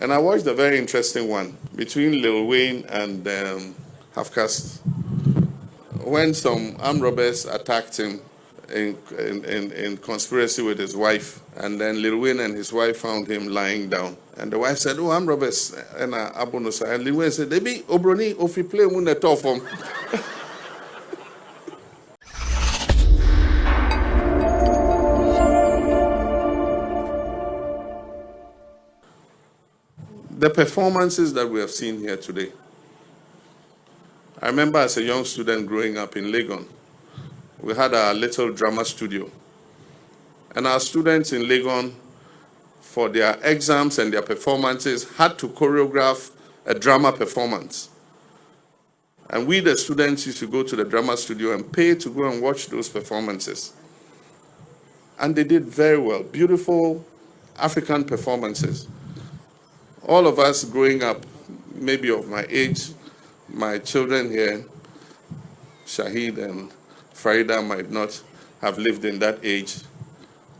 And I watched a very interesting one between Lilwin and Hafcast when some armed robbers attacked him in conspiracy with his wife. And then Lilwin and his wife found him lying down. And the wife said, "Oh, armed robbers." And Abonosa. And Lilwin said, "They be Obroni, Ofi play mun the top from." The performances that we have seen here today. I remember as a young student growing up in Legon, we had our little drama studio. And our students in Legon, for their exams and their performances, had to choreograph a drama performance. And we, the students, used to go to the drama studio and pay to go and watch those performances. And they did very well. Beautiful African performances. All of us growing up, maybe of my age, my children here, Shahid and Farida, might not have lived in that age.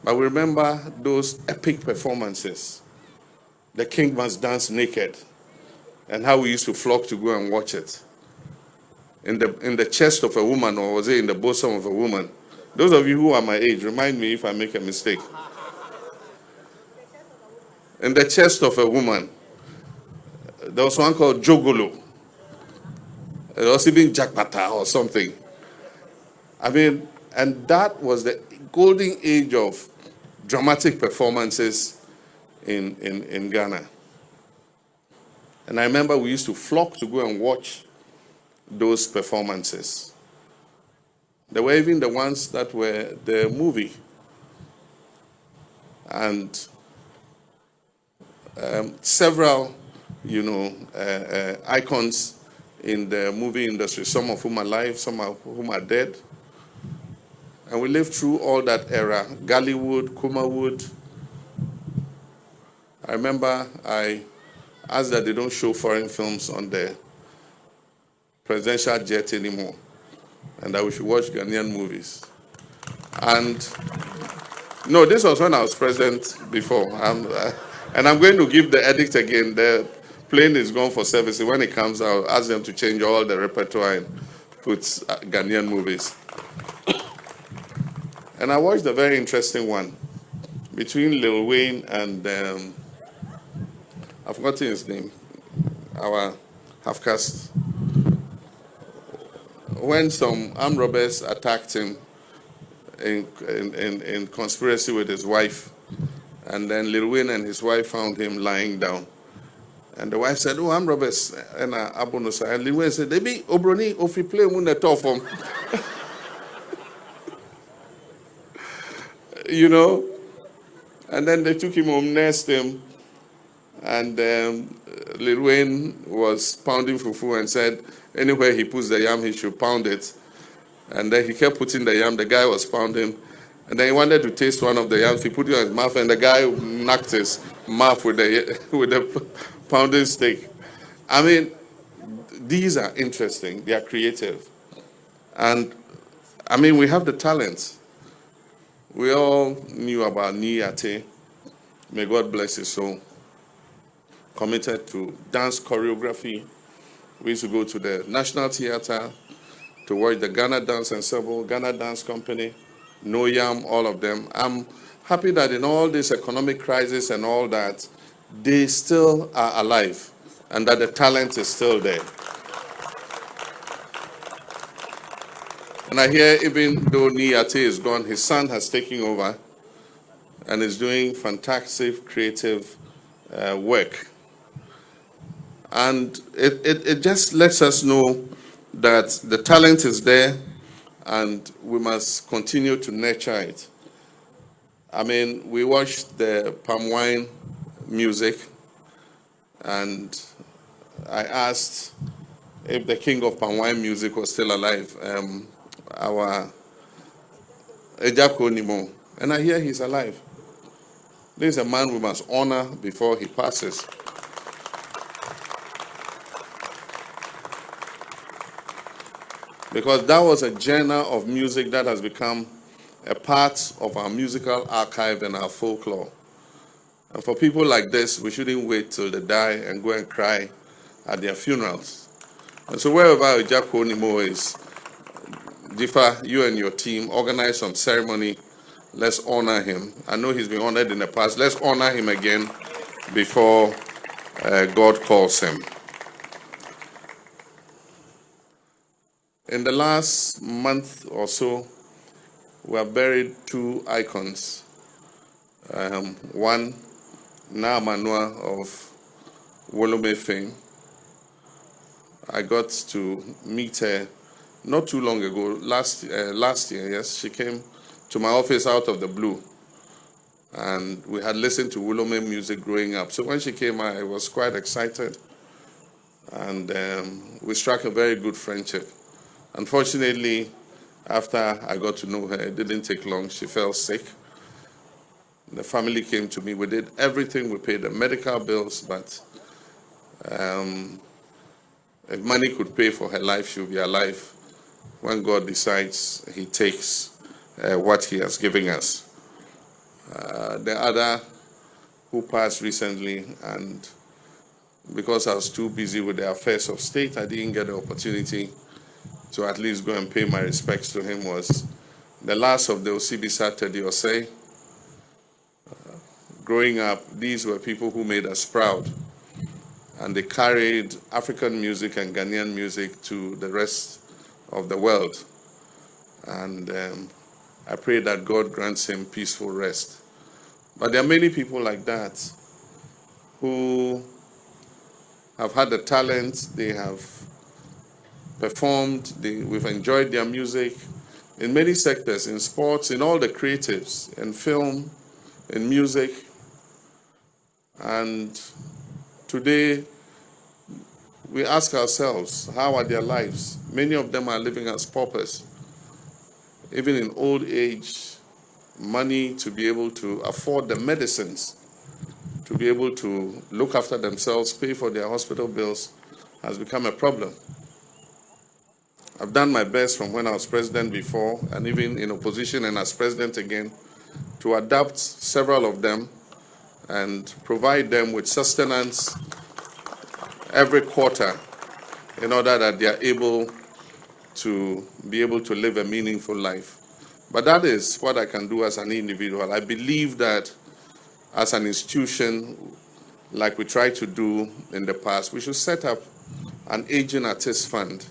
But we remember those epic performances. The king must dance naked, and how we used to flock to go and watch it. In the chest of a woman, or was it in the bosom of a woman? Those of you who are my age, remind me if I make a mistake. In the chest of a woman. There was one called Jogolo. There was even Jakpata or something. I mean, and that was the golden age of dramatic performances in Ghana. And I remember we used to flock to go and watch those performances. There were even the ones that were the movie. And several, icons in the movie industry, some of whom are alive, some of whom are dead. And we lived through all that era, Gallywood, Kumawood. I remember I asked that they don't show foreign films on the presidential jet anymore, and that we should watch Ghanaian movies. And no, this was when I was president before. And I'm going to give the edict again. The plane is gone for service. When it comes out, ask them to change all the repertoire and put Ghanaian movies. And I watched a very interesting one between Lilwin and I've forgotten his name, our half-caste. When some armed robbers attacked him in conspiracy with his wife, and then Lilwin and his wife found him lying down. And the wife said, "Oh, armed robbers." And Abonosa. And Lilwin said, "They be Obroni, Ofi play mun the top from." And then they took him home, nursed him, and Lilwin was pounding fufu and said, anywhere he puts the yam, he should pound it. And then he kept putting the yam, the guy was pounding, and then he wanted to taste one of the yams, he put it in his mouth, and the guy knocked his mouth with the pounding stick. I mean, these are interesting, they are creative. And, I mean, we have the talent. We all knew about Niyate. May God bless his soul. Committed to dance choreography. We used to go to the National Theatre to watch the Ghana Dance Ensemble, Ghana Dance Company, No Yam, all of them. I'm happy that in all this economic crisis and all that, they still are alive and that the talent is still there. And I hear even though Niyate is gone, his son has taken over and is doing fantastic creative work. And it just lets us know that the talent is there and we must continue to nurture it. I mean, we watched the palm wine music, and I asked if the king of palm wine music was still alive, our agyapong, and I hear he's alive. This is a man we must honor before he passes. Because that was a genre of music that has become a part of our musical archive and our folklore. And for people like this, we shouldn't wait till they die and go and cry at their funerals. And so wherever Ojako Nimo is, Jifa, you and your team organize some ceremony. Let's honor him. I know he's been honored in the past. Let's honor him again before God calls him. In the last month or so, we have buried two icons. One, Naamanua of Wolome fame. I got to meet her not too long ago, last year, yes. She came to my office out of the blue. And we had listened to Wolome music growing up. So when she came, I was quite excited. And we struck a very good friendship. Unfortunately, after I got to know her, it didn't take long. She fell sick. The family came to me. We did everything. We paid the medical bills, but if money could pay for her life, she would be alive. When God decides, he takes what he has given us. The other who passed recently, and because I was too busy with the affairs of state, I didn't get the opportunity to at least go and pay my respects to him, was the last of the Osibisa Tediose. Growing up, these were people who made us proud, and they carried African music and Ghanaian music to the rest of the world. And I pray that God grants him peaceful rest. But there are many people like that who have had the talent, they have performed, we've enjoyed their music in many sectors, in sports, in all the creatives, in film, in music. And today, we ask ourselves, how are their lives? Many of them are living as paupers. Even in old age, money to be able to afford the medicines, to be able to look after themselves, pay for their hospital bills, has become a problem. I've done my best from when I was president before, and even in opposition and as president again, to adapt several of them and provide them with sustenance every quarter in order that they are able to live a meaningful life. But that is what I can do as an individual. I believe that as an institution, like we tried to do in the past, we should set up an aging artist fund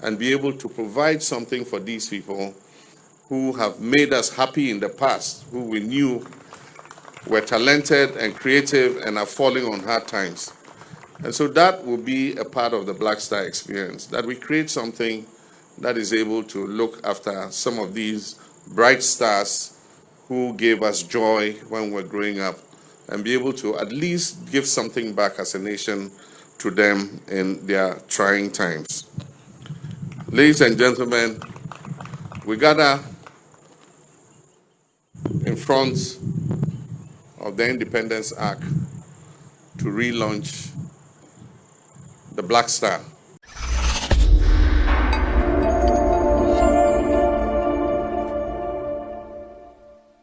and be able to provide something for these people who have made us happy in the past, who we knew were talented and creative and are falling on hard times. And so that will be a part of the Black Star experience, that we create something that is able to look after some of these bright stars who gave us joy when we were growing up, and be able to at least give something back as a nation to them in their trying times. Ladies and gentlemen, we gather in front of the Independence Arc to relaunch the Black Star.